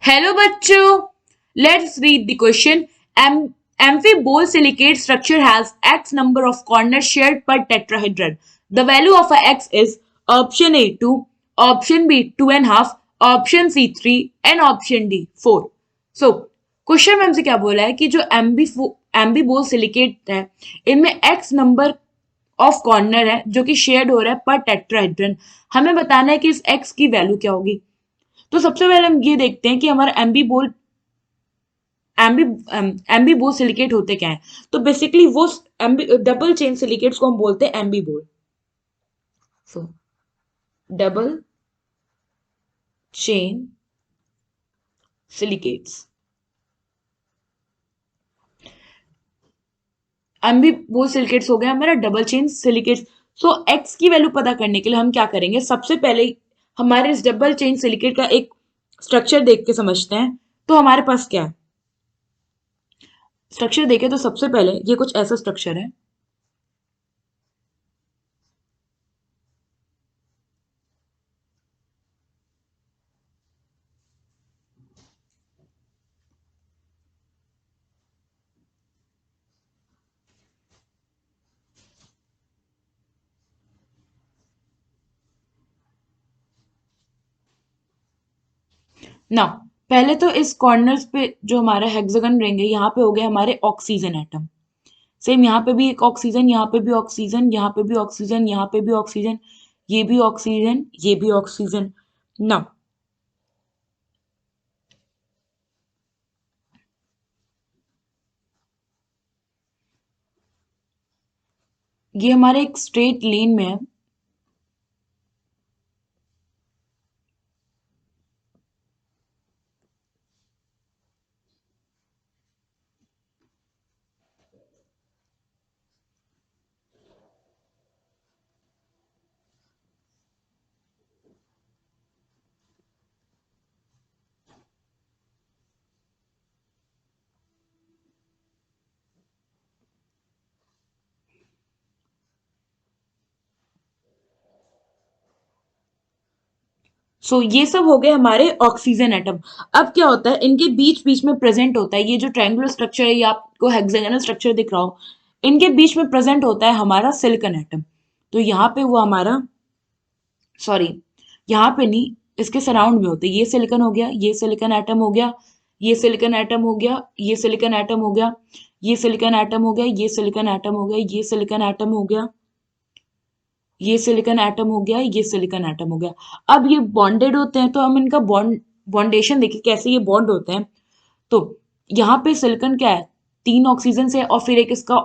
Hello बच्चों, let's read the question. Amphibold-silicate structure has x number of corners shared per tetrahedron. The value of a x is option A 2, option B 2.5, option C 3 and option D 4. So question में हमसे क्या बोला है कि जो एम्बीबोल silicate है इनमें x number of corner है जो कि शेयर्ड हो रहा है पर टेट्राहेड्रन। हमें बताना है कि इस x की वैल्यू क्या होगी। तो सबसे पहले हम ये देखते हैं कि हमारा एम्बी एम्बीबोल सिलिकेट होते क्या है। तो बेसिकली वो डबल चेन सिलिकेट्स को हम बोलते हैं amphibole. So double chain silicates amphibole silicates हो गया हमारा double chain silicates. So X की वैल्यू पता करने के लिए हम क्या करेंगे, सबसे पहले हमारे इस डबल चेन सिलिकेट का एक स्ट्रक्चर देख के समझते हैं। तो हमारे पास क्या है, स्ट्रक्चर देखें तो सबसे पहले ये कुछ ऐसा स्ट्रक्चर है। ना पहले तो इस कॉर्नर्स पे जो हमारा हेक्सागन रहेंगे यहाँ पे हो गए हमारे ऑक्सीजन एटम। सेम यहाँ पे भी एक ऑक्सीजन, यहाँ पे भी ऑक्सीजन, यहाँ पे भी ऑक्सीजन, यहाँ पे भी ऑक्सीजन, ये भी ऑक्सीजन, ये भी ऑक्सीजन। ना ये हमारे एक स्ट्रेट लेन में है। ये सब हो गए हमारे ऑक्सीजन एटम। अब क्या होता है, इनके बीच बीच में प्रेजेंट होता है ये जो ट्रायंगुलर स्ट्रक्चर है, ये आपको हेक्सागोनल स्ट्रक्चर दिख रहा हो, इनके बीच में प्रेजेंट होता है हमारा सिलिकॉन एटम। तो यहाँ पे वो हमारा, सॉरी यहाँ पे नहीं, इसके सराउंड में होते हैं। ये सिलिकॉन हो गया, ये सिलिकॉन एटम हो गया, ये सिलिकॉन एटम हो गया, ये सिलिकॉन एटम हो गया, ये सिलिकॉन एटम हो गया, ये सिलिकॉन एटम हो गया, ये सिलिकॉन एटम हो गया, ये सिलिकॉन एटम हो गया, ये सिलिकॉन एटम हो गया। अब ये बॉन्डेड होते हैं तो हम इनका बॉन्डेशन देखिए कैसे ये बॉन्ड होते हैं। तो यहाँ पे सिलिकॉन क्या है, 3 ऑक्सीजन से और फिर एक इसका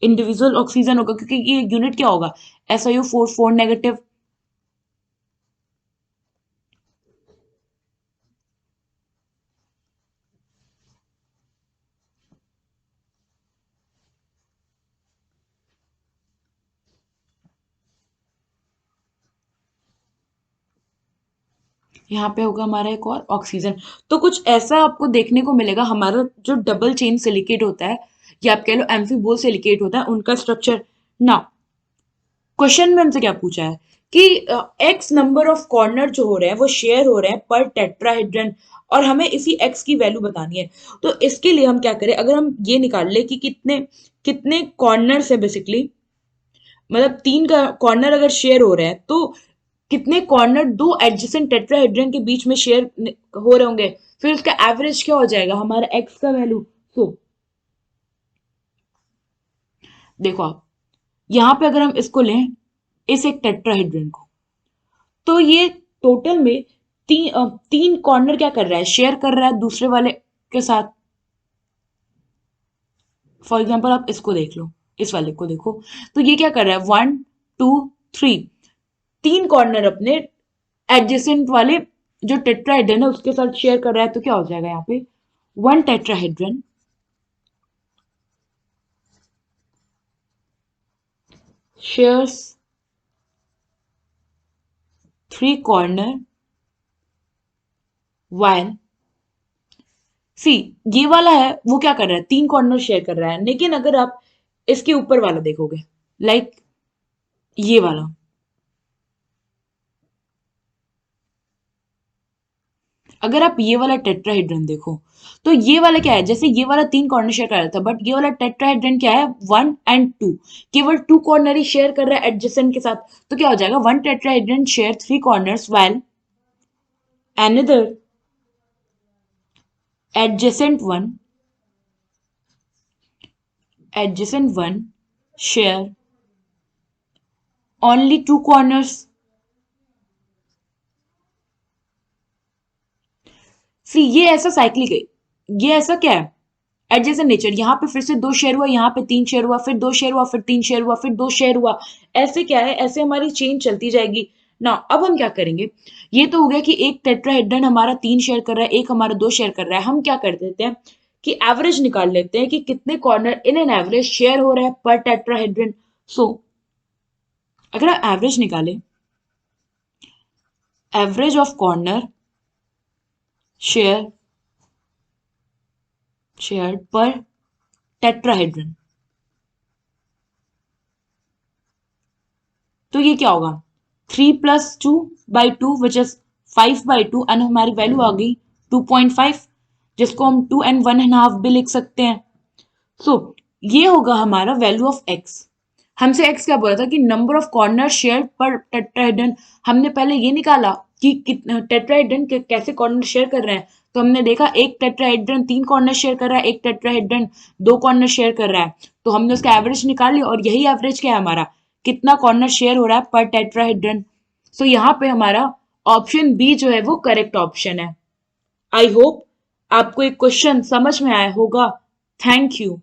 इंडिविजुअल ऑक्सीजन होगा, क्योंकि ये यूनिट क्या होगा, SiO4 4 नेगेटिव। यहाँ पे होगा हमारा एक और ऑक्सीजन। तो कुछ ऐसा आपको देखने को मिलेगा, हमारा जो डबल चेन सिलिकेट होता है या आप कह लो एम्फीबोल सिलिकेट होता है, उनका स्ट्रक्चर। ना क्वेश्चन में हमसे क्या पूछा है कि एक्स नंबर ऑफ कॉर्नर जो हो रहे हैं वो शेयर हो रहे हैं पर टेट्राहेड्रन, और हमें इसी एक्स की वैल्यू बतानी है। तो इसके लिए हम क्या करें, अगर हम ये निकाल ले कि कितने कितने कॉर्नर है बेसिकली, मतलब 3 का कॉर्नर अगर शेयर हो रहे हैं तो कितने कॉर्नर दो एडजेसेंट टेट्राहेड्रन के बीच में शेयर हो रहे होंगे, फिर उसका एवरेज क्या हो जाएगा हमारा एक्स का वैल्यू। सो देखो आप, यहाँ पे अगर हम इसको लें, इस एक टेट्राहेड्रन को, तो ये टोटल में 3 कॉर्नर क्या कर रहा है, शेयर कर रहा है दूसरे वाले के साथ। फॉर एग्जाम्पल आप इसको देख लो, इस वाले को देखो, तो ये क्या कर रहा है, 1 2 3, 3 कॉर्नर अपने एडजेसेंट वाले जो टेट्राहेड्रन है उसके साथ शेयर कर रहा है। तो क्या हो जाएगा यहाँ पे, 1 टेट्राहेड्रन शेयर्स 3 कॉर्नर while सी, ये वाला है वो क्या कर रहा है, 3 कॉर्नर शेयर कर रहा है। लेकिन अगर आप इसके ऊपर वाला देखोगे, लाइक ये वाला, अगर आप ये वाला टेट्राहेड्रन देखो तो ये वाला क्या है, जैसे ये वाला 3 कॉर्नर शेयर कर रहा था, बट ये वाला टेट्राहेड्रन क्या है, 1 एंड 2, केवल 2 कॉर्नर ही शेयर कर रहा है एडजेसेंट के साथ। तो क्या हो जाएगा, 1 tetrahedron share 3 corners while another adjacent one share only 2 corners। सी ये ऐसा साइक्लिक है, ये ऐसा क्या है, एडजेसेंट नेचर। यहाँ पे फिर से 2 शेयर हुआ, यहाँ पे 3 शेयर हुआ, फिर 2 शेयर हुआ, फिर 3 शेयर हुआ, फिर 2 शेयर हुआ। ऐसे क्या है, ऐसे हमारी चेन चलती जाएगी ना। अब हम क्या करेंगे, ये तो हो गया कि एक टेट्राहेड्रन हमारा 3 शेयर कर रहा है, एक हमारा 2 शेयर कर रहा है। हम क्या कर देते हैं कि एवरेज निकाल लेते हैं कि कितने corner in an average share हो रहा है पर टेट्राहेड्रन। सो अगर आप एवरेज निकालें, average of corner share share पर टेट्राहेड्रन, तो ये क्या होगा, 3+2/2 विच इज 5/2 एंड हमारी वैल्यू आ गई 2.5, जिसको हम 2 and 1.5 भी लिख सकते हैं। सो ये होगा हमारा वैल्यू ऑफ एक्स। हमसे एक्स क्या बोला था कि नंबर ऑफ कॉर्नर शेयर पर टेट्राहेड्रन। हमने पहले ये निकाला कि टेट्राहेड्रन कैसे कॉर्नर शेयर कर रहे हैं। तो हमने देखा एक टेट्राहेड्रन 3 कॉर्नर शेयर कर रहा है, एक टेट्राहेड्रन 2 कॉर्नर शेयर कर रहा है। तो हमने उसका एवरेज निकाल लिया और यही एवरेज क्या है हमारा, कितना कॉर्नर शेयर हो रहा है पर टेट्राहेड्रन। सो यहाँ पे हमारा ऑप्शन बी जो है वो करेक्ट ऑप्शन है। आई होप आपको एक क्वेश्चन समझ में आया होगा। Thank you.